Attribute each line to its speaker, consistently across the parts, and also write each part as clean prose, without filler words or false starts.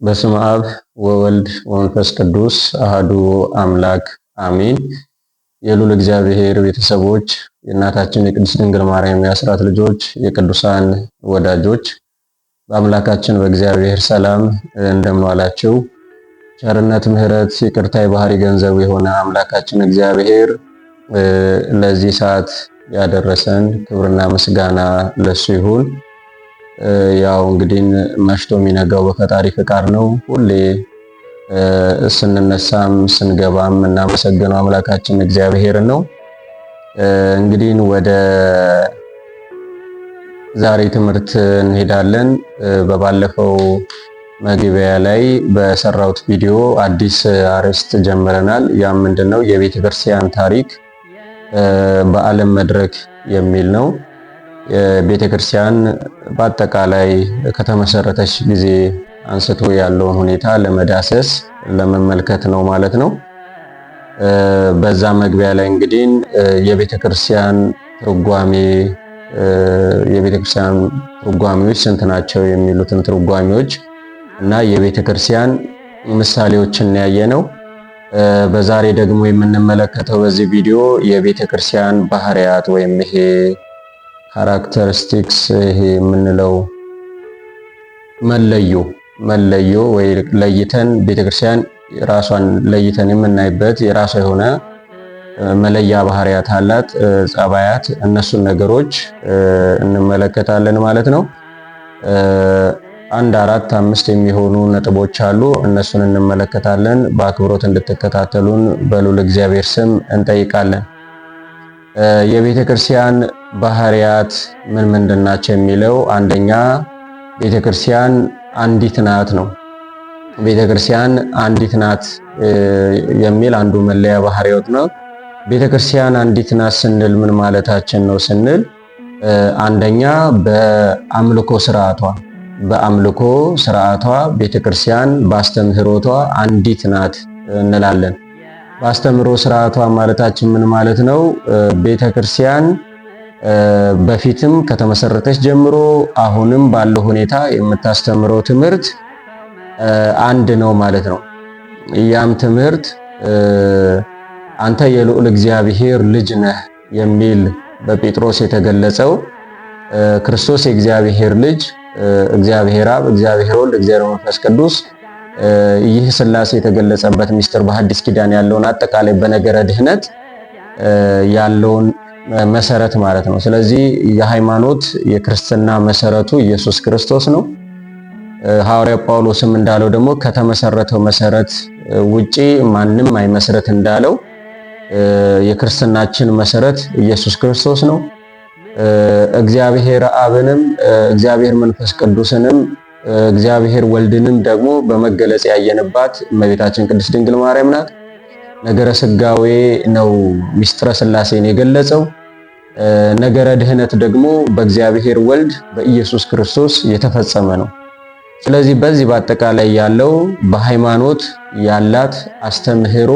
Speaker 1: በስመ አብ ወወልድ ወመንፈስ ቅዱስ አህዱ አምላክ አሜን። የልዑል እግዚአብሔር ቤተሰቦች፣ የእናታችን የቅድስት ድንግል ማርያም የአስራት ልጆች፣ የቅዱሳን ወዳጆች በአምላካችን በእግዚአብሔር ሰላም እንደምን ዋላችሁ? ቸርነት፣ ምሕረት፣ ይቅርታ የባህሪ ገንዘቡ የሆነ አምላካችን እግዚአብሔር ለዚህ ሰዓት ያደረሰን ክብርና ምስጋና ለሱ ይሁን። ያው እንግዲህ መሽቶ የሚነጋው በፈጣሪ ፍቃድ ነው። ሁሌ ስንነሳም ስንገባም እናመሰግነው አምላካችን እግዚአብሔር ነው። እንግዲህ ወደ ዛሬ ትምህርት እንሄዳለን። በባለፈው መግቢያ ላይ በሰራሁት ቪዲዮ አዲስ አርዕስት ጀምረናል። ያም ምንድነው? የቤተ ክርስቲያን ታሪክ በዓለም መድረክ የሚል ነው። የቤተ ክርስቲያን በአጠቃላይ ከተመሰረተች ጊዜ አንስቶ ያለውን ሁኔታ ለመዳሰስ ለመመልከት ነው ማለት ነው። በዛ መግቢያ ላይ እንግዲህ የቤተ ክርስቲያን ትርጓሜዎች ስንት ናቸው የሚሉትን ትርጓሜዎች እና የቤተ ክርስቲያን ምሳሌዎችን ያየ ነው። በዛሬ ደግሞ የምንመለከተው በዚህ ቪዲዮ የቤተ ክርስቲያን ባህሪያት ወይም ይሄ ካራክተሪስቲክስ ይሄ የምንለው መለዮ ወይ ለይተን ቤተክርስቲያን ራሷን ለይተን የምናይበት የራሷ የሆነ መለያ ባህሪያት አላት፣ ጸባያት፣ እነሱን ነገሮች እንመለከታለን ማለት ነው። አንድ 4 5 የሚሆኑ ነጥቦች አሉ። እነሱን እንመለከታለን። በአክብሮት እንድትከታተሉን በልዑል እግዚአብሔር ስም እንጠይቃለን። የቤተ ክርስቲያን ባህሪያት ምን ምንድን ናቸው የሚለው፣ አንደኛ ቤተ ክርስቲያን አንዲት ናት ነው። ቤተ ክርስቲያን አንዲት ናት የሚል አንዱ መለያ ባህሪያት ነው። ቤተ ክርስቲያን አንዲት ናት ስንል ምን ማለታችን ነው ስንል፣ አንደኛ በአምልኮ ስርዓቷ ቤተ ክርስቲያን በአስተምህሮቷ አንዲት ናት እንላለን። በአስተምህሮ ስርዓቷ ማለታችን ምን ማለት ነው? ቤተ ክርስቲያን በፊትም ከተመሰረተች ጀምሮ አሁንም ባለው ሁኔታ የምታስተምረው ትምህርት አንድ ነው ማለት ነው። ያም ትምህርት አንተ የልዑል እግዚአብሔር ልጅ ነህ የሚል በጴጥሮስ የተገለጸው ክርስቶስ የእግዚአብሔር ልጅ፣ እግዚአብሔር አብ፣ እግዚአብሔር ወልድ፣ እግዚአብሔር መንፈስ ቅዱስ ይህ ሥላሴ የተገለጸበት ምስጢር በሐዲስ ኪዳን ያለውን አጠቃላይ በነገረ ድህነት ያለውን መሰረት ማለት ነው። ስለዚህ የሃይማኖት የክርስትና መሰረቱ ኢየሱስ ክርስቶስ ነው። ሐዋርያው ጳውሎስም እንዳለው ደግሞ ከተመሰረተው መሰረት ውጪ ማንም አይመስረት እንዳለው የክርስትናችን መሰረት ኢየሱስ ክርስቶስ ነው። እግዚአብሔር አብንም እግዚአብሔር መንፈስ ቅዱስንም እግዚአብሔር ወልድንም ደግሞ በመገለጽ ያየንባት እመቤታችን ቅድስት ድንግል ማርያም ናት። ነገረ ስጋዌ ነው ምስጢረ ሥላሴን የገለጸው። ነገረ ድህነት ደግሞ በእግዚአብሔር ወልድ በኢየሱስ ክርስቶስ የተፈጸመ ነው። ስለዚህ በዚህ በአጠቃላይ ያለው በሃይማኖት ያላት አስተምህሮ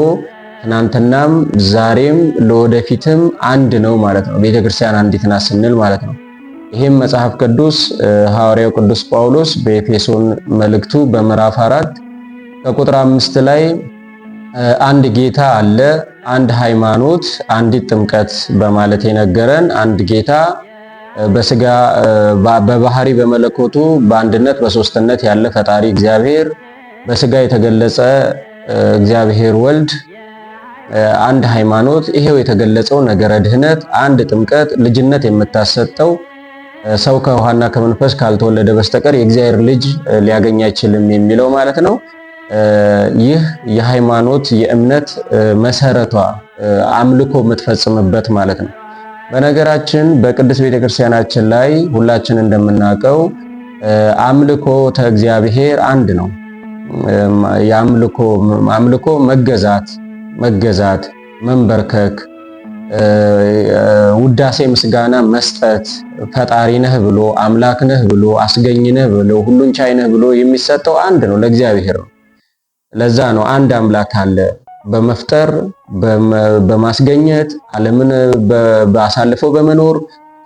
Speaker 1: ትናንትናም ዛሬም ለወደፊትም አንድ ነው ማለት ነው። ቤተክርስቲያን አንዲት ናት ስንል ማለት ነው። ይህም መጽሐፍ ቅዱስ ሐዋርያው ቅዱስ ጳውሎስ በኤፌሶን መልእክቱ በምዕራፍ 4 ከቁጥር 5 ላይ አንድ ጌታ አለ፣ አንድ ሃይማኖት፣ አንዲት ጥምቀት በማለት የነገረን አንድ ጌታ በስጋ በባህሪ በመለኮቱ በአንድነት በሶስትነት ያለ ፈጣሪ እግዚአብሔር፣ በስጋ የተገለጸ እግዚአብሔር ወልድ፣ አንድ ሃይማኖት፣ ይሄው የተገለጸው ነገረ ድህነት፣ አንድ ጥምቀት፣ ልጅነት የምታሰጠው ሰው ከውሃና ከመንፈስ ካልተወለደ በስተቀር የእግዚአብሔር ልጅ ሊያገኝ አይችልም የሚለው ማለት ነው። ይህ የሃይማኖት የእምነት መሰረቷ አምልኮ የምትፈጽምበት ማለት ነው። በነገራችን በቅድስት ቤተክርስቲያናችን ላይ ሁላችን እንደምናውቀው አምልኮተ እግዚአብሔር አንድ ነው። የአምልኮ መገዛት፣ መንበርከክ፣ ውዳሴ ምስጋና መስጠት፣ ፈጣሪ ነህ ብሎ አምላክ ነህ ብሎ አስገኝ ነህ ብሎ ሁሉን ቻይ ነህ ብሎ የሚሰጠው አንድ ነው፣ ለእግዚአብሔር ነው። ለዛ ነው አንድ አምላክ አለ፣ በመፍጠር በማስገኘት ዓለምን በአሳልፈው በመኖር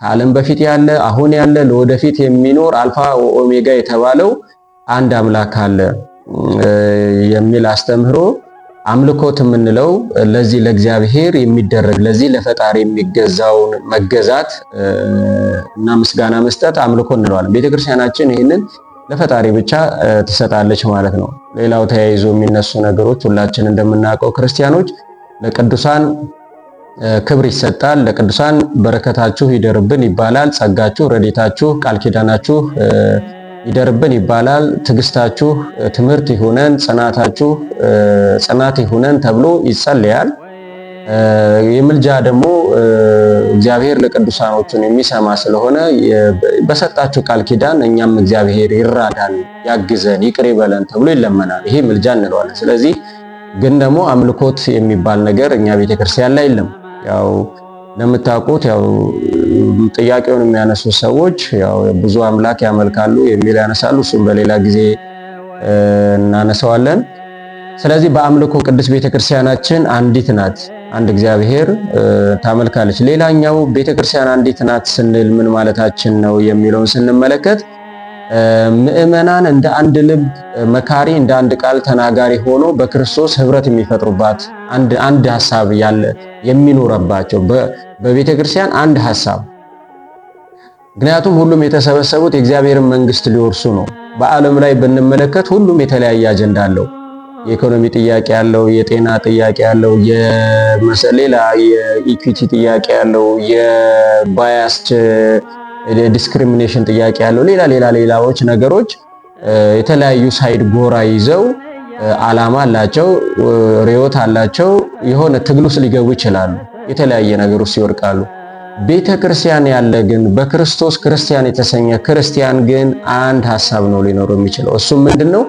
Speaker 1: ከዓለም በፊት ያለ አሁን ያለ ለወደፊት የሚኖር አልፋ ወኦሜጋ የተባለው አንድ አምላክ አለ። የሚል አስተምህሮ አምልኮት የምንለው ለዚህ ለእግዚአብሔር የሚደረግ ለዚህ ለፈጣሪ የሚገዛውን መገዛት እና ምስጋና መስጠት አምልኮ እንለዋለን። ቤተክርስቲያናችን ይህንን ለፈጣሪ ብቻ ትሰጣለች ማለት ነው። ሌላው ተያይዞ የሚነሱ ነገሮች ሁላችን እንደምናውቀው ክርስቲያኖች ለቅዱሳን ክብር ይሰጣል። ለቅዱሳን በረከታችሁ ይደርብን ይባላል። ጸጋችሁ፣ ረድኤታችሁ፣ ቃል ኪዳናችሁ ይደርብን ይባላል። ትዕግስታችሁ ትምህርት ይሁነን፣ ጽናታችሁ ጽናት ይሁነን ተብሎ ይጸለያል። የምልጃ ደግሞ እግዚአብሔር ለቅዱሳኖቹን የሚሰማ ስለሆነ በሰጣችሁ ቃል ኪዳን እኛም እግዚአብሔር ይራዳን፣ ያግዘን፣ ይቅር ይበለን ተብሎ ይለመናል። ይሄ ምልጃ እንለዋለን። ስለዚህ ግን ደግሞ አምልኮት የሚባል ነገር እኛ ቤተክርስቲያን ላይ የለም። ያው ለምታውቁት ያው ጥያቄውን የሚያነሱ ሰዎች ያው ብዙ አምላክ ያመልካሉ የሚል ያነሳሉ። እሱም በሌላ ጊዜ እናነሳዋለን። ስለዚህ በአምልኮ ቅድስት ቤተክርስቲያናችን አንዲት ናት። አንድ እግዚአብሔር ታመልካለች። ሌላኛው ቤተክርስቲያን አንዲት ናት ስንል ምን ማለታችን ነው የሚለውን ስንመለከት ምእመናን እንደ አንድ ልብ መካሪ፣ እንደ አንድ ቃል ተናጋሪ ሆኖ በክርስቶስ ህብረት የሚፈጥሩባት አንድ ሐሳብ ያለ የሚኖርባቸው በቤተክርስቲያን አንድ ሐሳብ። ምክንያቱም ሁሉም የተሰበሰቡት የእግዚአብሔርን መንግስት ሊወርሱ ነው። በዓለም ላይ ብንመለከት ሁሉም የተለያየ አጀንዳ አለው። የኢኮኖሚ ጥያቄ ያለው፣ የጤና ጥያቄ ያለው፣ ሌላ የኢኩዊቲ ጥያቄ ያለው፣ የባያስድ ዲስክሪሚኔሽን ጥያቄ ያለው፣ ሌላዎች ነገሮች የተለያዩ ሳይድ ጎራ ይዘው ዓላማ አላቸው፣ ርዕዮት አላቸው። የሆነ ትግል ውስጥ ሊገቡ ይችላሉ። የተለያየ ነገር ውስጥ ይወድቃሉ። ቤተ ክርስቲያን ያለ ግን በክርስቶስ ክርስቲያን የተሰኘ ክርስቲያን ግን አንድ ሐሳብ ነው ሊኖረው የሚችለው። እሱም ምንድነው?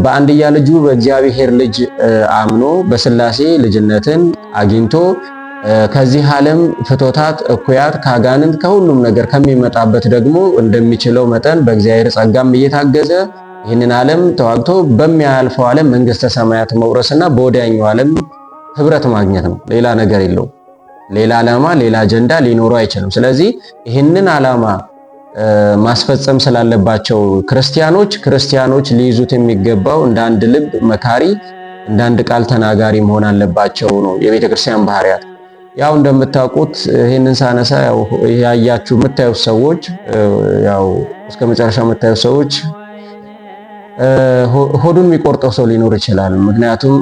Speaker 1: በአንድያ ልጁ በእግዚአብሔር ልጅ አምኖ በስላሴ ልጅነትን አግኝቶ ከዚህ ዓለም ፍቶታት እኩያት ካጋንንት ከሁሉም ነገር ከሚመጣበት ደግሞ እንደሚችለው መጠን በእግዚአብሔር ጸጋም እየታገዘ ይህንን ዓለም ተዋግቶ በሚያልፈው ዓለም መንግስተ ሰማያት መውረስና በወዲያኛው ዓለም ህብረት ማግኘት ነው። ሌላ ነገር የለው። ሌላ ዓላማ፣ ሌላ አጀንዳ ሊኖረው አይችልም። ስለዚህ ይህንን ዓላማ ማስፈጸም ስላለባቸው ክርስቲያኖች ሊይዙት የሚገባው እንደ አንድ ልብ መካሪ፣ እንደ አንድ ቃል ተናጋሪ መሆን አለባቸው ነው የቤተክርስቲያን ባህሪያት። ያው እንደምታውቁት ይህንን ሳነሳ ያው ያያችሁ የምታዩት ሰዎች ያው እስከ መጨረሻው የምታዩት ሰዎች ሆዱን የሚቆርጠው ሰው ሊኖር ይችላል። ምክንያቱም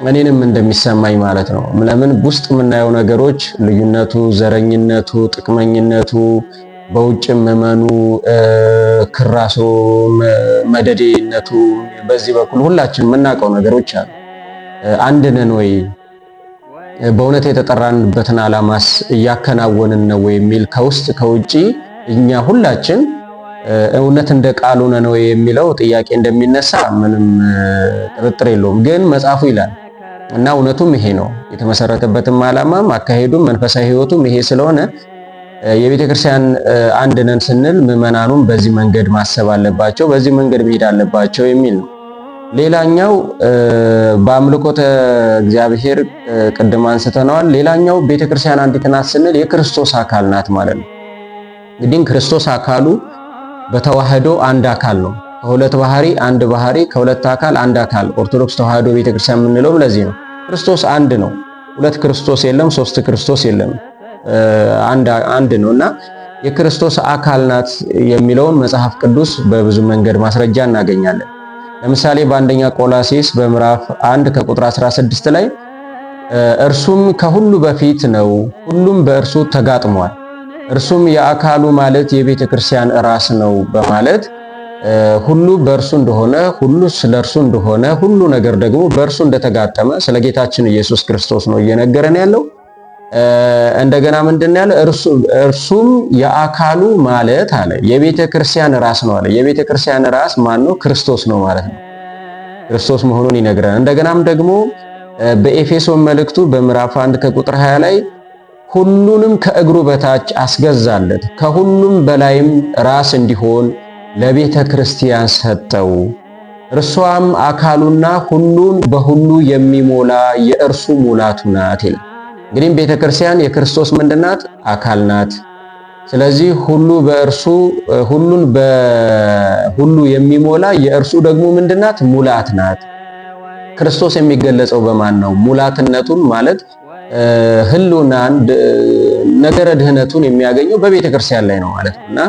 Speaker 1: እኔንም እንደሚሰማኝ ማለት ነው። ለምን ውስጥ የምናየው ነገሮች ልዩነቱ፣ ዘረኝነቱ፣ ጥቅመኝነቱ፣ በውጭም መመኑ ክራሶ መደዴነቱ፣ በዚህ በኩል ሁላችን የምናውቀው ነገሮች አሉ። አንድ ነን ወይ? በእውነት የተጠራንበትን ዓላማስ እያከናወንን ነው የሚል ከውስጥ ከውጪ እኛ ሁላችን እውነት እንደ ቃሉ ነን ወይ የሚለው ጥያቄ እንደሚነሳ ምንም ጥርጥር የለውም። ግን መጽሐፉ ይላል እና እውነቱም ይሄ ነው። የተመሰረተበትም ዓላማም አካሄዱም መንፈሳዊ ሕይወቱም ይሄ ስለሆነ የቤተ ክርስቲያን አንድ ነን ስንል ምዕመናኑም በዚህ መንገድ ማሰብ አለባቸው፣ በዚህ መንገድ መሄድ አለባቸው የሚል ነው። ሌላኛው በአምልኮተ እግዚአብሔር ቅድም አንስተነዋል። ሌላኛው ቤተ ክርስቲያን አንዲት ናት ስንል የክርስቶስ አካል ናት ማለት ነው። እንግዲህ ክርስቶስ አካሉ በተዋህዶ አንድ አካል ነው። ከሁለት ባህሪ አንድ ባህሪ፣ ከሁለት አካል አንድ አካል። ኦርቶዶክስ ተዋህዶ ቤተክርስቲያን የምንለው ለዚህ ነው። ክርስቶስ አንድ ነው። ሁለት ክርስቶስ የለም፣ ሶስት ክርስቶስ የለም። አንድ ነውና የክርስቶስ አካል ናት የሚለውን መጽሐፍ ቅዱስ በብዙ መንገድ ማስረጃ እናገኛለን። ለምሳሌ በአንደኛ ቆላስይስ በምዕራፍ 1 ከቁጥር 16 ላይ እርሱም ከሁሉ በፊት ነው፣ ሁሉም በእርሱ ተጋጥሟል፣ እርሱም የአካሉ ማለት የቤተ ክርስቲያን ራስ ነው በማለት ሁሉ በእርሱ እንደሆነ፣ ሁሉ ስለ እርሱ እንደሆነ፣ ሁሉ ነገር ደግሞ በእርሱ እንደተጋጠመ ስለ ጌታችን ኢየሱስ ክርስቶስ ነው እየነገረን ያለው። እንደገና ምንድን ያለ? እርሱም የአካሉ ማለት አለ የቤተ ክርስቲያን ራስ ነው አለ። የቤተ ክርስቲያን ራስ ማን ነው? ክርስቶስ ነው ማለት ነው። ክርስቶስ መሆኑን ይነግረን። እንደገናም ደግሞ በኤፌሶን መልእክቱ በምዕራፍ 1 ከቁጥር 20 ላይ ሁሉንም ከእግሩ በታች አስገዛለት፣ ከሁሉም በላይም ራስ እንዲሆን ለቤተ ክርስቲያን ሰጠው፣ እርሷም አካሉና ሁሉን በሁሉ የሚሞላ የእርሱ ሙላቱ ናት ይላል። እንግዲህ ቤተ ክርስቲያን የክርስቶስ ምንድናት? አካል ናት። ስለዚህ ሁሉ በእርሱ ሁሉን በሁሉ የሚሞላ የእርሱ ደግሞ ምንድናት? ሙላት ናት። ክርስቶስ የሚገለጸው በማን ነው? ሙላትነቱን ማለት ህልውናን ነገረ ድህነቱን የሚያገኘው በቤተ ክርስቲያን ላይ ነው ማለት ነውና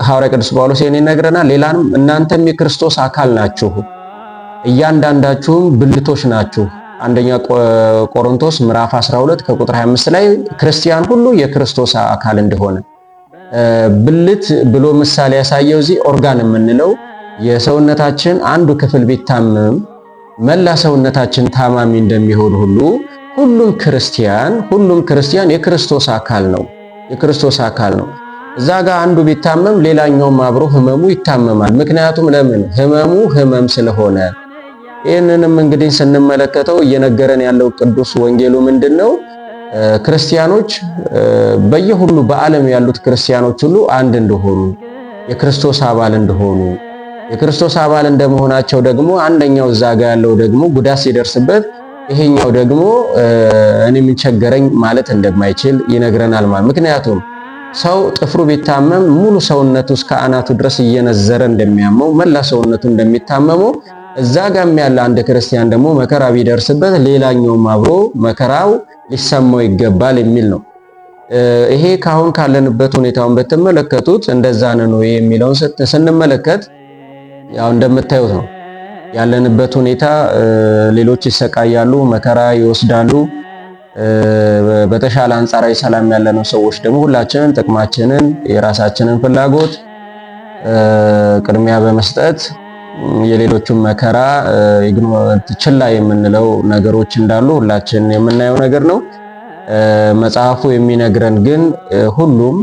Speaker 1: ሐዋርያ ቅዱስ ጳውሎስ ይህን ይነግረናል። ሌላንም እናንተም የክርስቶስ አካል ናችሁ፣ እያንዳንዳችሁም ብልቶች ናችሁ። አንደኛ ቆሮንቶስ ምዕራፍ 12 ከቁጥር 25 ላይ ክርስቲያን ሁሉ የክርስቶስ አካል እንደሆነ ብልት ብሎ ምሳሌ ያሳየው እዚህ ኦርጋን የምንለው የሰውነታችን አንዱ ክፍል ቢታመም መላ ሰውነታችን ታማሚ እንደሚሆን ሁሉ ሁሉም ክርስቲያን የክርስቶስ አካል ነው። የክርስቶስ አካል ነው። እዛ ጋር አንዱ ቢታመም ሌላኛውም አብሮ ህመሙ ይታመማል። ምክንያቱም ለምን? ህመሙ ህመም ስለሆነ። ይህንንም እንግዲህ ስንመለከተው እየነገረን ያለው ቅዱስ ወንጌሉ ምንድነው? ክርስቲያኖች በየሁሉ በዓለም ያሉት ክርስቲያኖች ሁሉ አንድ እንደሆኑ የክርስቶስ አባል እንደሆኑ የክርስቶስ አባል እንደመሆናቸው ደግሞ አንደኛው እዛ ጋር ያለው ደግሞ ጉዳት ሲደርስበት ይሄኛው ደግሞ እኔ ምን ቸገረኝ ማለት እንደማይችል ይነግረናል ማለት። ምክንያቱም ሰው ጥፍሩ ቢታመም ሙሉ ሰውነቱ እስከ አናቱ ድረስ እየነዘረ እንደሚያመው መላ ሰውነቱ እንደሚታመመው እዛ ጋም ያለ አንድ ክርስቲያን ደግሞ መከራ ቢደርስበት ሌላኛውም አብሮ መከራው ሊሰማው ይገባል የሚል ነው። ይሄ ካሁን ካለንበት ሁኔታውን በተመለከቱት እንደዛ ነው የሚለውን ስንመለከት ያው እንደምታዩት ነው ያለንበት ሁኔታ። ሌሎች ይሰቃያሉ፣ መከራ ይወስዳሉ። በተሻለ አንጻራዊ ሰላም ያለነው ሰዎች ደግሞ ሁላችንን ጥቅማችንን የራሳችንን ፍላጎት ቅድሚያ በመስጠት የሌሎቹን መከራ ችላ የምንለው ነገሮች እንዳሉ ሁላችን የምናየው ነገር ነው። መጽሐፉ የሚነግረን ግን ሁሉም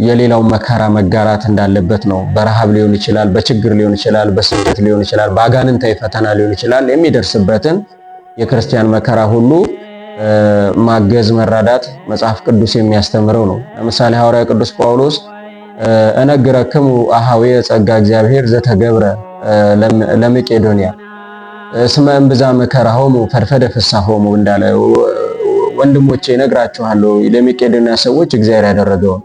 Speaker 1: የሌላው መከራ መጋራት እንዳለበት ነው። በረሃብ ሊሆን ይችላል፣ በችግር ሊሆን ይችላል፣ በስደት ሊሆን ይችላል፣ በአጋንንታዊ ፈተና ሊሆን ይችላል። የሚደርስበትን የክርስቲያን መከራ ሁሉ ማገዝ፣ መራዳት መጽሐፍ ቅዱስ የሚያስተምረው ነው። ለምሳሌ ሐዋርያው ቅዱስ ጳውሎስ እነግረክሙ አኀዌ ጸጋ እግዚአብሔር ዘተገብረ ለመቄዶንያ እስመ እምብዛ መከራሆሙ ፈድፈደ ፍስሐሆሙ እንዳለ ወንድሞቼ እነግራችኋለሁ ለመቄዶንያ ሰዎች እግዚአብሔር ያደረገውን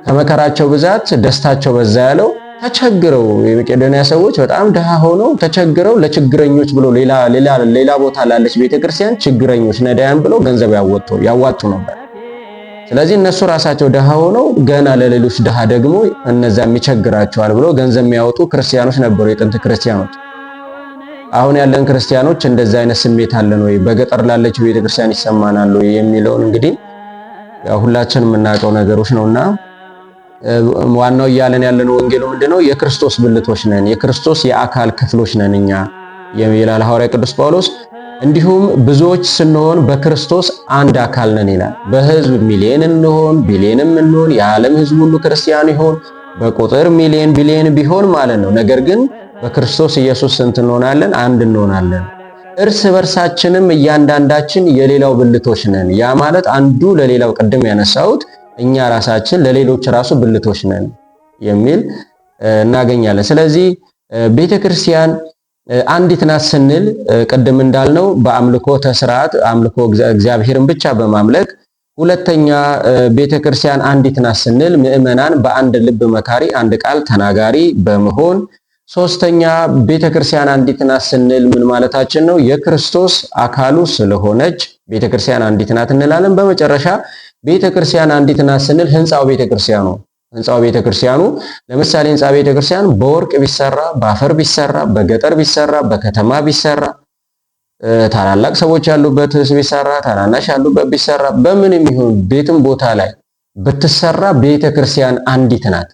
Speaker 1: ከመከራቸው ብዛት ደስታቸው በዛ ያለው ተቸግረው የመቄዶንያ ሰዎች በጣም ደሃ ሆነው ተቸግረው ለችግረኞች ብሎ ሌላ ቦታ ላለች ቤተክርስቲያን ችግረኞች ነዳያን ብሎ ገንዘብ ያዋጡ ነበር። ስለዚህ እነሱ ራሳቸው ደሃ ሆነው ገና ለሌሎች ደሃ ደግሞ እነዛም ይቸግራቸዋል ብሎ ገንዘብ የሚያወጡ ክርስቲያኖች ነበሩ፣ የጥንት ክርስቲያኖች። አሁን ያለን ክርስቲያኖች እንደዛ አይነት ስሜት አለን ወይ? በገጠር ላለች ቤተክርስቲያን ይሰማናል ወይ የሚለውን እንግዲህ ያው ሁላችንም የምናውቀው ነገሮች ነውና ዋናው እያለን ያለን ወንጌሉ ምንድነው? የክርስቶስ ብልቶች ነን፣ የክርስቶስ የአካል ክፍሎች ነን እኛ ይላል ሐዋርያ ቅዱስ ጳውሎስ። እንዲሁም ብዙዎች ስንሆን በክርስቶስ አንድ አካል ነን ይላል። በህዝብ ሚሊዮን እንሆን ቢሊዮንም እንሆን የዓለም ህዝብ ሁሉ ክርስቲያን ይሆን በቁጥር ሚሊዮን ቢሊዮን ቢሆን ማለት ነው። ነገር ግን በክርስቶስ ኢየሱስ ስንት እንሆናለን? አንድ እንሆናለን። እርስ በርሳችንም እያንዳንዳችን የሌላው ብልቶች ነን። ያ ማለት አንዱ ለሌላው ቅድም ያነሳሁት እኛ ራሳችን ለሌሎች ራሱ ብልቶች ነን የሚል እናገኛለን። ስለዚህ ቤተክርስቲያን አንዲት ናት ስንል ቅድም እንዳልነው በአምልኮተ ስርዓት አምልኮ እግዚአብሔርን ብቻ በማምለክ፣ ሁለተኛ ቤተክርስቲያን አንዲት ናት ስንል ምዕመናን በአንድ ልብ መካሪ አንድ ቃል ተናጋሪ በመሆን፣ ሶስተኛ ቤተክርስቲያን አንዲት ናት ስንል ምን ማለታችን ነው? የክርስቶስ አካሉ ስለሆነች ቤተክርስቲያን አንዲት ናት እንላለን። በመጨረሻ ቤተክርስቲያን አንዲት ናት ስንል ህንጻው ቤተክርስቲያኑ ለምሳሌ ህንጻ ቤተክርስቲያን በወርቅ ቢሰራ፣ በአፈር ቢሰራ፣ በገጠር ቢሰራ፣ በከተማ ቢሰራ፣ ታላላቅ ሰዎች ያሉበት ቢሰራ፣ ታናናሽ ያሉበት ቢሰራ፣ በምንም ይሁን ቤትም ቦታ ላይ ብትሰራ ቤተክርስቲያን አንዲት ናት።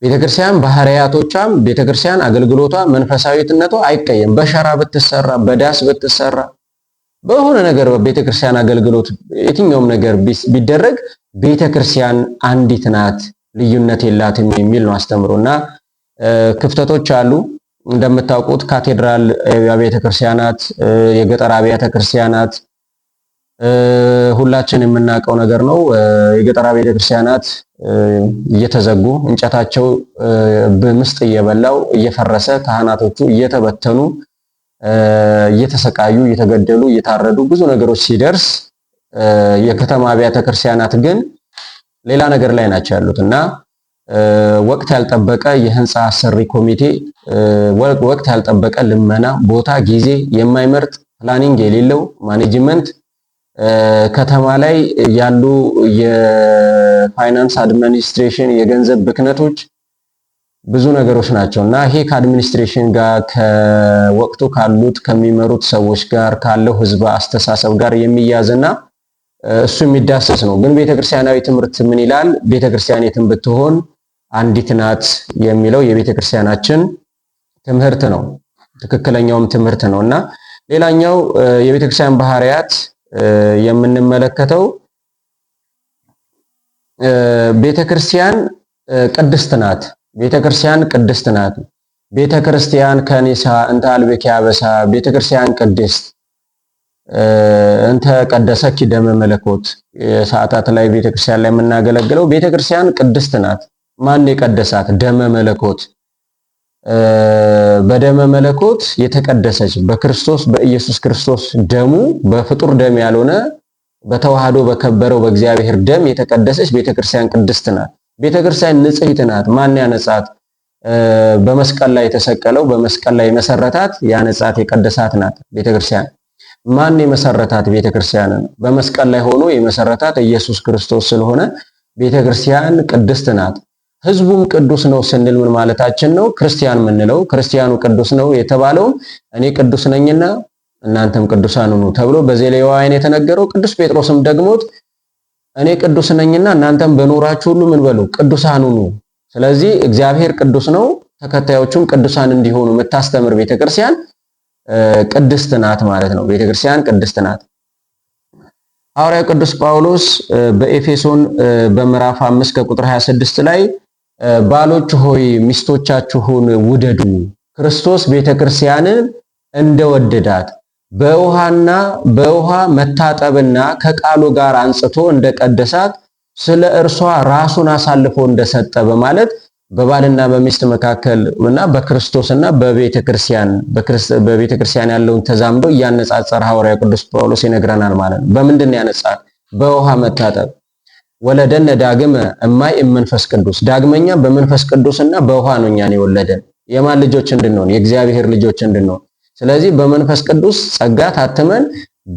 Speaker 1: ቤተክርስቲያን ባህሪያቶቿም ቤተክርስቲያን አገልግሎቷ መንፈሳዊነቷ አይቀየም። በሸራ ብትሰራ፣ በዳስ ብትሰራ፣ በሆነ ነገር በቤተክርስቲያን አገልግሎት የትኛውም ነገር ቢደረግ ቤተክርስቲያን አንዲት ናት፣ ልዩነት የላትም የሚል ነው አስተምሮና ክፍተቶች አሉ። እንደምታውቁት ካቴድራል አብያተ ክርስቲያናት፣ የገጠር አብያተ ክርስቲያናት ሁላችን የምናውቀው ነገር ነው። የገጠር አብያተ ክርስቲያናት እየተዘጉ እንጨታቸው በምስጥ እየበላው እየፈረሰ ካህናቶቹ እየተበተኑ እየተሰቃዩ እየተገደሉ እየታረዱ ብዙ ነገሮች ሲደርስ የከተማ አብያተ ክርስቲያናት ግን ሌላ ነገር ላይ ናቸው ያሉት እና ወቅት ያልጠበቀ የህንፃ አሰሪ ኮሚቴ፣ ወቅት ያልጠበቀ ልመና፣ ቦታ ጊዜ የማይመርጥ ፕላኒንግ የሌለው ማኔጅመንት፣ ከተማ ላይ ያሉ የፋይናንስ አድሚኒስትሬሽን የገንዘብ ብክነቶች ብዙ ነገሮች ናቸው እና ይሄ ከአድሚኒስትሬሽን ጋር ከወቅቱ ካሉት ከሚመሩት ሰዎች ጋር ካለው ህዝብ አስተሳሰብ ጋር የሚያዝና እሱ የሚዳሰስ ነው። ግን ቤተክርስቲያናዊ ትምህርት ምን ይላል? ቤተክርስቲያን የትም ብትሆን አንዲት ናት የሚለው የቤተክርስቲያናችን ትምህርት ነው፣ ትክክለኛውም ትምህርት ነው እና ሌላኛው የቤተክርስቲያን ባህሪያት የምንመለከተው ቤተክርስቲያን ቅድስት ናት። ቤተክርስቲያን ቅድስት ናት። ቤተክርስቲያን ከኒሳ እንተ አልብኪ አበሳ፣ ቤተክርስቲያን ቅድስት እንተ ቀደሰኪ ደመ መለኮት። ሰዓታት ላይ ቤተክርስቲያን ላይ የምናገለግለው ቤተክርስቲያን ቅድስት ናት። ማን የቀደሳት? ደመ መለኮት። በደመ መለኮት የተቀደሰች በክርስቶስ በኢየሱስ ክርስቶስ ደሙ በፍጡር ደም ያልሆነ በተዋህዶ በከበረው በእግዚአብሔር ደም የተቀደሰች ቤተክርስቲያን ቅድስት ናት። ቤተክርስቲያን ንጽሕት ናት። ማን ያነጻት? በመስቀል ላይ የተሰቀለው በመስቀል ላይ የመሰረታት ያነጻት የቀደሳት ናት ቤተክርስቲያን። ማን የመሰረታት ቤተክርስቲያንን? በመስቀል ላይ ሆኖ የመሰረታት ኢየሱስ ክርስቶስ ስለሆነ ቤተክርስቲያን ቅድስት ናት። ህዝቡም ቅዱስ ነው ስንል ምን ማለታችን ነው? ክርስቲያን የምንለው ክርስቲያኑ ቅዱስ ነው የተባለው እኔ ቅዱስ ነኝና እናንተም ቅዱሳን ሁኑ ተብሎ በዘሌዋውያን የተነገረው፣ ቅዱስ ጴጥሮስም ደግሞት እኔ ቅዱስ ነኝና እናንተም በኖራችሁ ሁሉ ምን በሉ ቅዱሳን ሁኑ። ስለዚህ እግዚአብሔር ቅዱስ ነው፣ ተከታዮቹም ቅዱሳን እንዲሆኑ የምታስተምር ቤተክርስቲያን ቅድስት ናት ማለት ነው። ቤተክርስቲያን ቅድስት ናት። ሐዋርያው ቅዱስ ጳውሎስ በኤፌሶን በምዕራፍ 5 ከቁጥር 26 ላይ ባሎች ሆይ ሚስቶቻችሁን ውደዱ፣ ክርስቶስ ቤተክርስቲያንን እንደወደዳት በውሃ መታጠብና ከቃሉ ጋር አንጽቶ እንደቀደሳት ስለ እርሷ ራሱን አሳልፎ እንደሰጠ በማለት በባልና በሚስት መካከል እና በክርስቶስና በቤተክርስቲያን ያለውን ተዛምዶ እያነጻጸረ ሐዋርያው ቅዱስ ጳውሎስ ይነግረናል ማለት ነው። በምንድን ነው ያነጻት? በውሃ መታጠብ። ወለደነ ዳግመ እማይ እመንፈስ ቅዱስ፣ ዳግመኛ በመንፈስ ቅዱስና በውሃ ነው እኛን የወለደን። የማን ልጆች እንድንሆን? የእግዚአብሔር ልጆች እንድንሆን። ስለዚህ በመንፈስ ቅዱስ ጸጋ ታትመን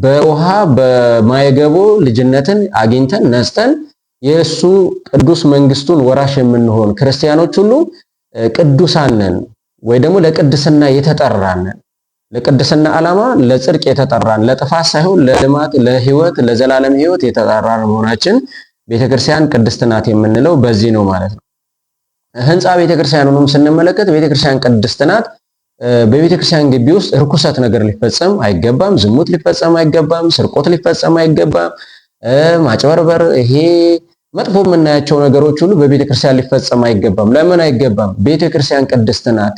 Speaker 1: በውሃ በማየገቦ ልጅነትን አግኝተን ነጽተን የእሱ ቅዱስ መንግስቱን ወራሽ የምንሆን ክርስቲያኖች ሁሉ ቅዱሳን ነን፣ ወይ ደግሞ ለቅድስና የተጠራን ነን። ለቅድስና ዓላማ ለጽድቅ የተጠራን፣ ለጥፋት ሳይሆን ለልማት፣ ለህይወት፣ ለዘላለም ህይወት የተጠራን መሆናችን ቤተክርስቲያን ቅድስት ናት የምንለው በዚህ ነው ማለት ነው። ህንፃ ቤተክርስቲያኑንም ስንመለከት ቤተክርስቲያን ቅድስት ናት። በቤተክርስቲያን ግቢ ውስጥ ርኩሰት ነገር ሊፈጸም አይገባም። ዝሙት ሊፈጸም አይገባም። ስርቆት ሊፈጸም አይገባም። ማጭበርበር፣ ይሄ መጥፎ የምናያቸው ነገሮች ሁሉ በቤተክርስቲያን ሊፈጸም አይገባም። ለምን አይገባም? ቤተክርስቲያን ቅድስት ናት።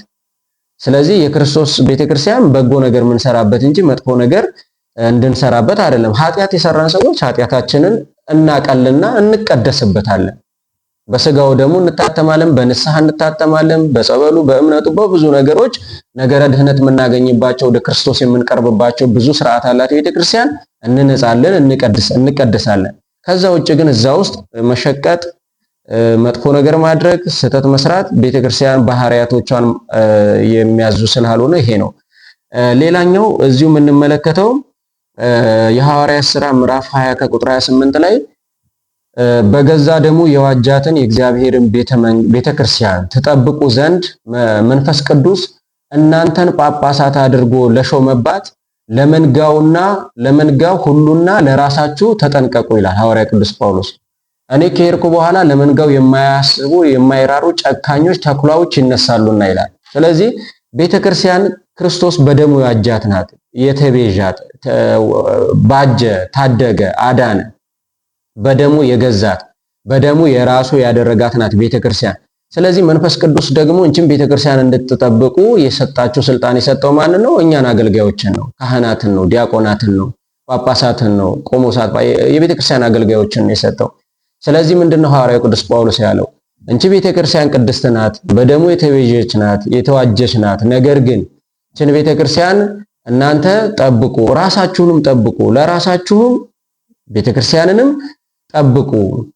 Speaker 1: ስለዚህ የክርስቶስ ቤተክርስቲያን በጎ ነገር የምንሰራበት እንጂ መጥፎ ነገር እንድንሰራበት አይደለም። ኃጢአት የሰራን ሰዎች ኃጢአታችንን እናቀልና እንቀደስበታለን። በስጋው ደግሞ እንታተማለን፣ በንስሐ እንታተማለን፣ በጸበሉ፣ በእምነቱ፣ በብዙ ነገሮች ነገረ ድህነት የምናገኝባቸው ወደ ክርስቶስ የምንቀርብባቸው ብዙ ስርዓት አላት ቤተክርስቲያን። እንነጻለን፣ እንቀደሳለን። ከዛ ውጭ ግን እዛ ውስጥ መሸቀጥ፣ መጥፎ ነገር ማድረግ፣ ስህተት መስራት ቤተክርስቲያን ባህሪያቶቿን የሚያዙ ስላልሆነ ይሄ ነው። ሌላኛው እዚሁ የምንመለከተው የሐዋርያት ሥራ ምዕራፍ 20 ከቁጥር 28 ላይ በገዛ ደሙ የዋጃትን የእግዚአብሔርን ቤተክርስቲያን ትጠብቁ ዘንድ መንፈስ ቅዱስ እናንተን ጳጳሳት አድርጎ ለሾመባት ለመንጋው ሁሉና ለራሳችሁ ተጠንቀቁ ይላል ሐዋርያ ቅዱስ ጳውሎስ። እኔ ከሄድኩ በኋላ ለመንጋው የማያስቡ የማይራሩ ጨካኞች ተኩላዎች ይነሳሉና ይላል። ስለዚህ ቤተክርስቲያን ክርስቶስ በደሙ ያጃት ናት። የተቤዣት ባጀ፣ ታደገ፣ አዳነ፣ በደሙ የገዛት በደሙ የራሱ ያደረጋት ናት ቤተክርስቲያን። ስለዚህ መንፈስ ቅዱስ ደግሞ እንቺን ቤተክርስቲያን እንድትጠብቁ የሰጣችሁ ስልጣን የሰጠው ማን ነው? እኛን አገልጋዮችን ነው፣ ካህናትን ነው፣ ዲያቆናትን ነው፣ ጳጳሳትን ነው፣ ቆሞሳት የቤተክርስቲያን አገልጋዮችን ነው የሰጠው። ስለዚህ ምንድነው ሐዋርያው ቅዱስ ጳውሎስ ያለው? እንቺ ቤተክርስቲያን ቅድስት ናት፣ በደሙ የተቤዠች ናት፣ የተዋጀች ናት። ነገር ግን እንቺን ቤተክርስቲያን እናንተ ጠብቁ፣ ራሳችሁንም ጠብቁ፣ ለራሳችሁም ቤተክርስቲያንንም ጠብቁ።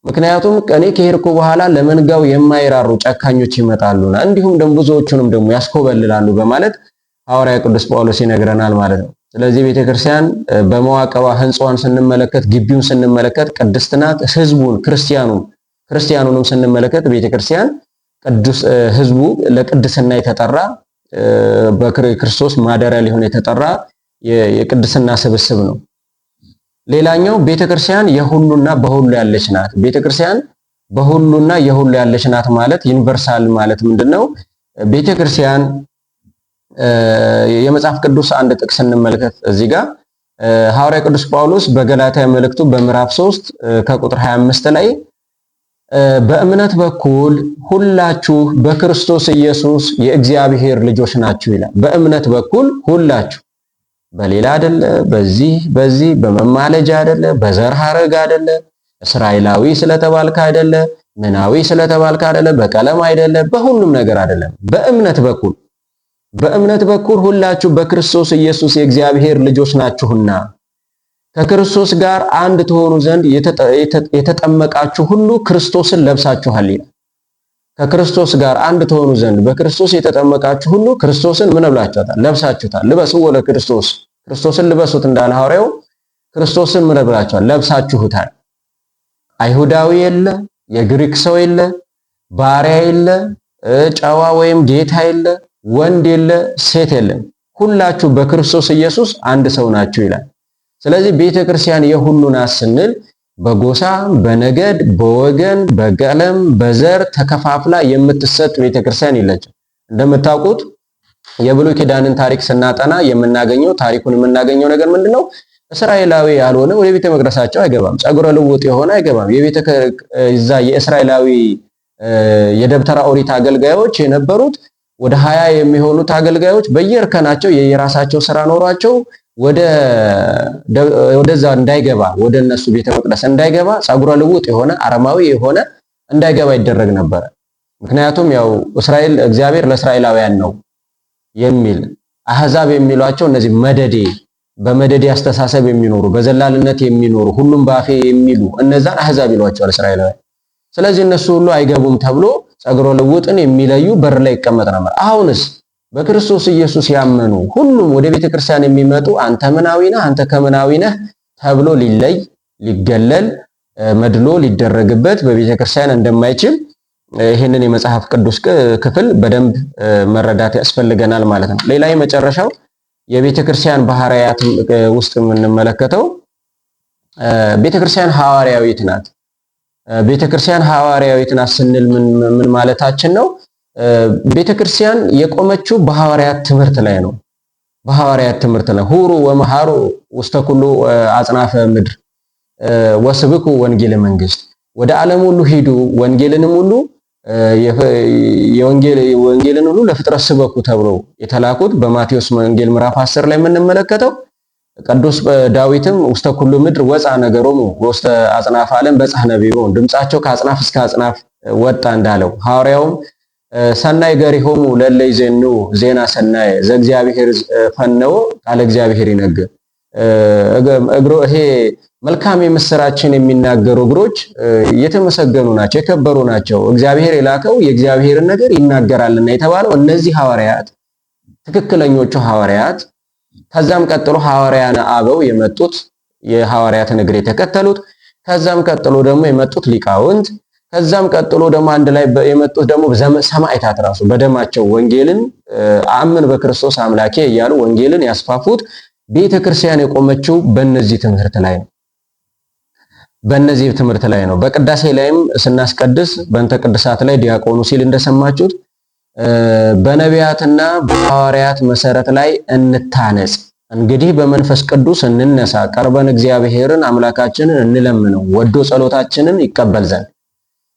Speaker 1: ምክንያቱም እኔ ከሄድኩ በኋላ ለመንጋው የማይራሩ ጨካኞች ይመጣሉና እንዲሁም ደግሞ ብዙዎቹንም ደግሞ ያስኮበልላሉ በማለት ሐዋርያ ቅዱስ ጳውሎስ ይነግረናል ማለት ነው። ስለዚህ ቤተክርስቲያን በመዋቅሯ ህንጻዋን ስንመለከት፣ ግቢውን ስንመለከት ቅድስት ናት። ህዝቡን ክርስቲያኑንም ስንመለከት ቤተክርስቲያን ቅዱስ ህዝቡ ለቅድስና የተጠራ በክርስቶስ ማደሪያ ሊሆን የተጠራ የቅድስና ስብስብ ነው። ሌላኛው ቤተክርስቲያን የሁሉና በሁሉ ያለች ናት። ቤተክርስቲያን በሁሉና የሁሉ ያለች ናት ማለት ዩኒቨርሳል ማለት ምንድነው? ቤተክርስቲያን የመጽሐፍ ቅዱስ አንድ ጥቅስ እንመልከት። እዚህ ጋር ሐዋርያ ቅዱስ ጳውሎስ በገላትያ መልእክቱ በምዕራፍ 3 ከቁጥር 25 ላይ በእምነት በኩል ሁላችሁ በክርስቶስ ኢየሱስ የእግዚአብሔር ልጆች ናችሁ ይላል። በእምነት በኩል ሁላችሁ፣ በሌላ አይደለ፣ በዚህ በመማለጃ አይደለ፣ በዘር ሐረግ አይደለ፣ እስራኤላዊ ስለተባልክ አይደለ፣ ምናዊ ስለተባልክ አይደለ፣ በቀለም አይደለ፣ በሁሉም ነገር አይደለም። በእምነት በኩል ሁላችሁ በክርስቶስ ኢየሱስ የእግዚአብሔር ልጆች ናችሁና ከክርስቶስ ጋር አንድ ትሆኑ ዘንድ የተጠመቃችሁ ሁሉ ክርስቶስን ለብሳችኋል ይላል። ከክርስቶስ ጋር አንድ ትሆኑ ዘንድ በክርስቶስ የተጠመቃችሁ ሁሉ ክርስቶስን ምን ብላችኋታል? ለብሳችሁታል። ልበሱ ወለ ክርስቶስ፣ ክርስቶስን ልበሱት እንዳለ ሐዋርያው ክርስቶስን ምን ብላችኋል? ለብሳችሁታል። አይሁዳዊ የለ፣ የግሪክ ሰው የለ፣ ባሪያ የለ፣ ጨዋ ወይም ጌታ የለ፣ ወንድ የለ፣ ሴት የለም፣ ሁላችሁ በክርስቶስ ኢየሱስ አንድ ሰው ናችሁ ይላል። ስለዚህ ቤተክርስቲያን የሁሉ ናት ስንል በጎሳ፣ በነገድ፣ በወገን፣ በቀለም፣ በዘር ተከፋፍላ የምትሰጥ ቤተክርስቲያን የለችም። እንደምታውቁት የብሉይ ኪዳንን ታሪክ ስናጠና ታሪኩን የምናገኘው ነገር ምንድነው? እስራኤላዊ ያልሆነ ወደ ቤተ መቅደሳቸው አይገባም። ጸጉረ ልውጥ የሆነ አይገባም። የእስራኤላዊ የደብተራ ኦሪት አገልጋዮች የነበሩት ወደ 20 የሚሆኑት አገልጋዮች በየእርከናቸው የየራሳቸው ስራ ኖሯቸው ወደዛ እንዳይገባ ወደ እነሱ ቤተ መቅደስ እንዳይገባ ጸጉረ ልውጥ የሆነ አረማዊ የሆነ እንዳይገባ ይደረግ ነበር። ምክንያቱም ያው እግዚአብሔር ለእስራኤላውያን ነው የሚል አህዛብ የሚሏቸው እነዚህ በመደዴ አስተሳሰብ የሚኖሩ በዘላልነት የሚኖሩ ሁሉም ባፌ የሚሉ እነዛን አህዛብ ይሏቸዋል እስራኤላውያን። ስለዚህ እነሱ ሁሉ አይገቡም ተብሎ ጸጉረ ልውጥን የሚለዩ በር ላይ ይቀመጥ ነበር። አሁንስ በክርስቶስ ኢየሱስ ያመኑ ሁሉም ወደ ቤተ ክርስቲያን የሚመጡ አንተ ምናዊ ነህ፣ አንተ ከምናዊ ነህ ተብሎ ሊገለል መድሎ ሊደረግበት በቤተ ክርስቲያን እንደማይችል ይህንን የመጽሐፍ ቅዱስ ክፍል በደንብ መረዳት ያስፈልገናል ማለት ነው። ሌላ የመጨረሻው የቤተ ክርስቲያን ባህሪያት ውስጥ የምንመለከተው ቤተ ክርስቲያን ሐዋርያዊት ናት። ቤተ ክርስቲያን ሐዋርያዊት ናት ስንል ምን ማለታችን ነው? ቤተክርስቲያን የቆመችው በሐዋርያት ትምህርት ላይ ነው። በሐዋርያት ትምህርት ላይ ሁሩ ወመሃሩ ውስተ ኩሉ አጽናፈ ምድር ወስብኩ ወንጌለ መንግስት፣ ወደ ዓለም ሁሉ ሂዱ ወንጌልንም ሁሉ ወንጌልን ሁሉ ለፍጥረት ስበኩ ተብሎ የተላኩት በማቴዎስ ወንጌል ምዕራፍ 10 ላይ የምንመለከተው ቅዱስ ዳዊትም ውስተ ኩሉ ምድር ወፃ ነገሮሙ ወስተ አጽናፈ ዓለም በጻሕ ነቢዩ፣ ድምጻቸው ከአጽናፍ እስከ አጽናፍ ወጣ እንዳለው ሐዋርያውም ሰናይ ገሪሆሙ ለለ ይዜኑ ዜና ሰናይ ዘእግዚአብሔር ፈነው ቃለ እግዚአብሔር ይነግር። ይሄ መልካም የምስራችን የሚናገሩ እግሮች የተመሰገኑ ናቸው፣ የከበሩ ናቸው። እግዚአብሔር የላከው የእግዚአብሔርን ነገር ይናገራልና የተባለው እነዚህ ሐዋርያት ትክክለኞቹ ሐዋርያት፣ ከዛም ቀጥሎ ሐዋርያነ አበው የመጡት የሐዋርያትን እግር የተከተሉት፣ ከዛም ቀጥሎ ደግሞ የመጡት ሊቃውንት፣ ከዛም ቀጥሎ ደግሞ አንድ ላይ የመጡት ደግሞ ሰማዕታት ራሱ በደማቸው ወንጌልን አምን በክርስቶስ አምላኬ እያሉ ወንጌልን ያስፋፉት ቤተክርስቲያን የቆመችው በእነዚህ ትምህርት ላይ ነው። በቅዳሴ ላይም ስናስቀድስ በእንተ ቅድሳት ላይ ዲያቆኑ ሲል እንደሰማችሁት በነቢያትና በሐዋርያት መሰረት ላይ እንታነጽ፣ እንግዲህ በመንፈስ ቅዱስ እንነሳ፣ ቀርበን እግዚአብሔርን አምላካችንን እንለምነው ወዶ ጸሎታችንን ይቀበል ዘንድ።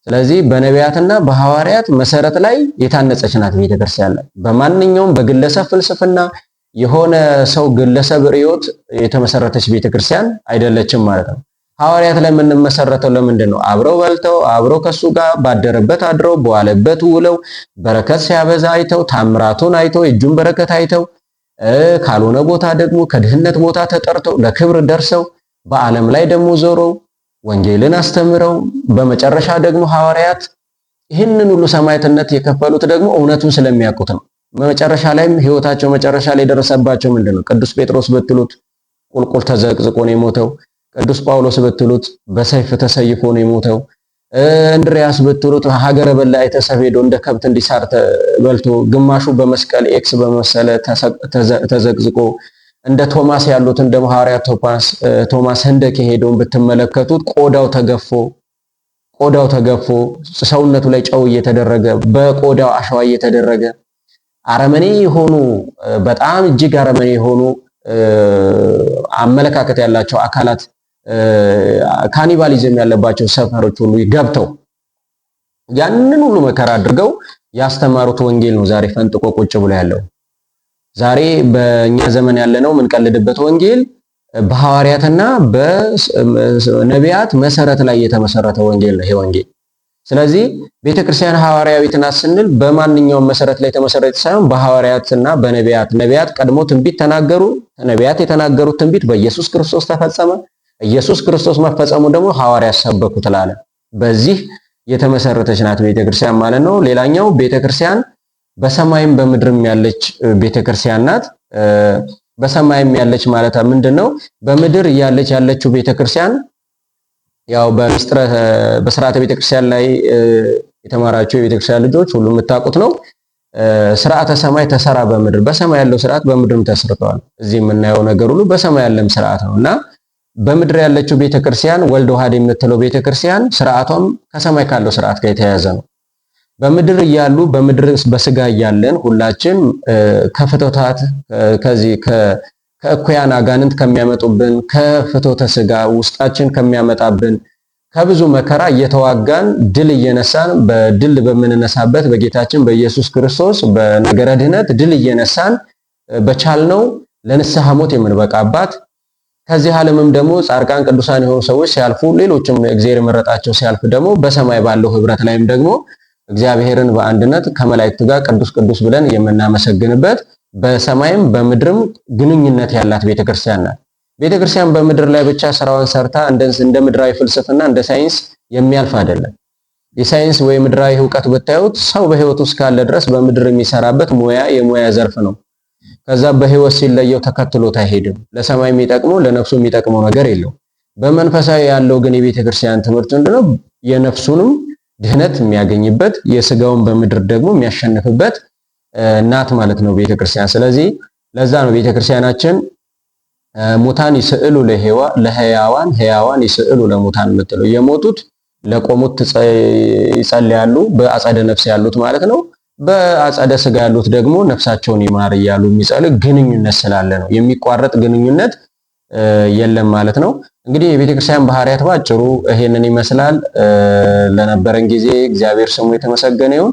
Speaker 1: ስለዚህ በነቢያትና በሐዋርያት መሰረት ላይ የታነጸች ናት ቤተክርስቲያን ላይ። በማንኛውም በግለሰብ ፍልስፍና የሆነ ሰው ግለሰብ ርዕዮት የተመሰረተች ቤተክርስቲያን አይደለችም ማለት ነው። ሐዋርያት ላይ የምንመሰረተው ለምንድን ነው? አብረው በልተው አብረው ከሱ ጋር ባደረበት አድረው በዋለበት ውለው በረከት ሲያበዛ አይተው ታምራቱን አይተው የእጁን በረከት አይተው ካልሆነ ቦታ ደግሞ ከድህነት ቦታ ተጠርተው ለክብር ደርሰው በዓለም ላይ ደግሞ ዞረው ወንጌልን አስተምረው በመጨረሻ ደግሞ ሐዋርያት ይህንን ሁሉ ሰማዕትነት የከፈሉት ደግሞ እውነቱን ስለሚያውቁት ነው። በመጨረሻ ላይም ሕይወታቸው መጨረሻ ላይ የደረሰባቸው ምንድነው? ቅዱስ ጴጥሮስ ብትሉት ቁልቁል ተዘቅዝቆ ነው የሞተው። ቅዱስ ጳውሎስ ብትሉት በሰይፍ ተሰይፎ ነው የሞተው። እንድሪያስ ብትሉት ሀገረ በላ የተሰፌዶ እንደ ከብት እንዲሳር በልቶ፣ ግማሹ በመስቀል ኤክስ በመሰለ ተዘቅዝቆ፣ እንደ ቶማስ ያሉትን ደግሞ ሐዋርያ ቶማስ ህንደኬ ሄደውን ብትመለከቱት ቆዳው ተገፎ ሰውነቱ ላይ ጨው እየተደረገ በቆዳው አሸዋ እየተደረገ አረመኔ የሆኑ በጣም እጅግ አረመኔ የሆኑ አመለካከት ያላቸው አካላት ካኒባሊዝም ያለባቸው ሰፈሮች ሁሉ ገብተው ያንን ሁሉ መከራ አድርገው ያስተማሩት ወንጌል ነው ዛሬ ፈንጥቆ ቁጭ ብሎ ያለው። ዛሬ በእኛ ዘመን ያለነው የምንቀልድበት ወንጌል በሐዋርያትና በነቢያት መሰረት ላይ የተመሰረተ ወንጌል ነው ይሄ ወንጌል። ስለዚህ ቤተክርስቲያን ሐዋርያዊት ናት ስንል በማንኛውም መሰረት ላይ የተመሰረተ ሳይሆን በሐዋርያትና በነቢያት። ነቢያት ቀድሞ ትንቢት ተናገሩ። ነቢያት የተናገሩት ትንቢት በኢየሱስ ክርስቶስ ተፈጸመ። ኢየሱስ ክርስቶስ መፈጸሙ ደግሞ ሐዋርያት ሰበኩ ትላለ። በዚህ የተመሰረተች ናት ቤተክርስቲያን ማለት ነው። ሌላኛው ቤተክርስቲያን በሰማይም በምድርም ያለች ቤተክርስቲያን ናት። በሰማይም ያለች ማለት ምንድነው? በምድር ያለችው ቤተክርስቲያን ያው በስርዓተ ቤተክርስቲያን ላይ የተማራችሁ የቤተክርስቲያን ልጆች ሁሉ የምታውቁት ነው። ስርዓተ ሰማይ ተሰራ በምድር። በሰማይ ያለው ስርዓት በምድርም ተሰርቷል። እዚህ የምናየው ነገር ሁሉ በሰማይ ያለም ስርዓት ነውና በምድር ያለችው ቤተክርስቲያን ወልድ ዋህድ የምትለው ቤተክርስቲያን ስርዓቷም ከሰማይ ካለው ስርዓት ጋር የተያያዘ ነው። በምድር እያሉ በምድር በስጋ እያለን ሁላችን ከፍቶታት ከዚህ ከእኩያን አጋንንት ከሚያመጡብን ከፍቶተ ስጋ ውስጣችን ከሚያመጣብን ከብዙ መከራ እየተዋጋን ድል እየነሳን በድል በምንነሳበት በጌታችን በኢየሱስ ክርስቶስ በነገረ ድህነት ድል እየነሳን በቻልነው ለንስሐ ሞት የምንበቃባት ከዚህ ዓለምም ደግሞ ጻድቃን ቅዱሳን የሆኑ ሰዎች ሲያልፉ ሌሎችም እግዚአብሔር መረጣቸው ሲያልፍ ደግሞ በሰማይ ባለው ህብረት ላይም ደግሞ እግዚአብሔርን በአንድነት ከመላእክቱ ጋር ቅዱስ ቅዱስ ብለን የምናመሰግንበት በሰማይም በምድርም ግንኙነት ያላት ቤተክርስቲያን ናት። ቤተክርስቲያን በምድር ላይ ብቻ ስራዋን ሰርታ እንደ ምድራዊ ፍልስፍና እንደ ሳይንስ የሚያልፍ አይደለም። የሳይንስ ወይ ምድራዊ ዕውቀት ብታዩት ሰው በህይወት ውስጥ ካለ ድረስ በምድር የሚሰራበት የሙያ ዘርፍ ነው። ከዛ በህይወት ሲለየው ተከትሎት አይሄድም። ለሰማይ የሚጠቅመው ለነፍሱ የሚጠቅመው ነገር የለው። በመንፈሳዊ ያለው ግን የቤተክርስቲያን ትምህርት ምንድነው? የነፍሱንም ድህነት የሚያገኝበት የስጋውን በምድር ደግሞ የሚያሸንፍበት ናት ማለት ነው ቤተክርስቲያን። ስለዚህ ለዛ ነው ቤተክርስቲያናችን ሙታን ይስዕሉ ለሕያዋን ሕያዋን ይስዕሉ ለሙታን የምትለው። የሞቱት ለቆሙት ይጸልያሉ፣ በአጸደ ነፍስ ያሉት ማለት ነው። በአጸደ ስጋ ያሉት ደግሞ ነፍሳቸውን ይማር እያሉ የሚጸልዩ ግንኙነት ስላለ ነው። የሚቋረጥ ግንኙነት የለም ማለት ነው። እንግዲህ የቤተክርስቲያን ባህሪያት ባጭሩ ይሄንን ይመስላል። ለነበረን ጊዜ እግዚአብሔር ስሙ የተመሰገነ ይሁን።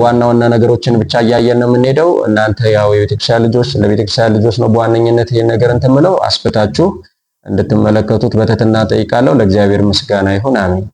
Speaker 1: ዋና ዋና ነገሮችን ብቻ እያየን ነው የምንሄደው። እናንተ ያው የቤተክርስቲያን ልጆች ለቤተክርስቲያን ልጆች ነው በዋነኝነት ይሄን ነገር እንትምለው አስፍታችሁ እንድትመለከቱት በትህትና ጠይቃለሁ። ለእግዚአብሔር ምስጋና ይሁን። አሜን።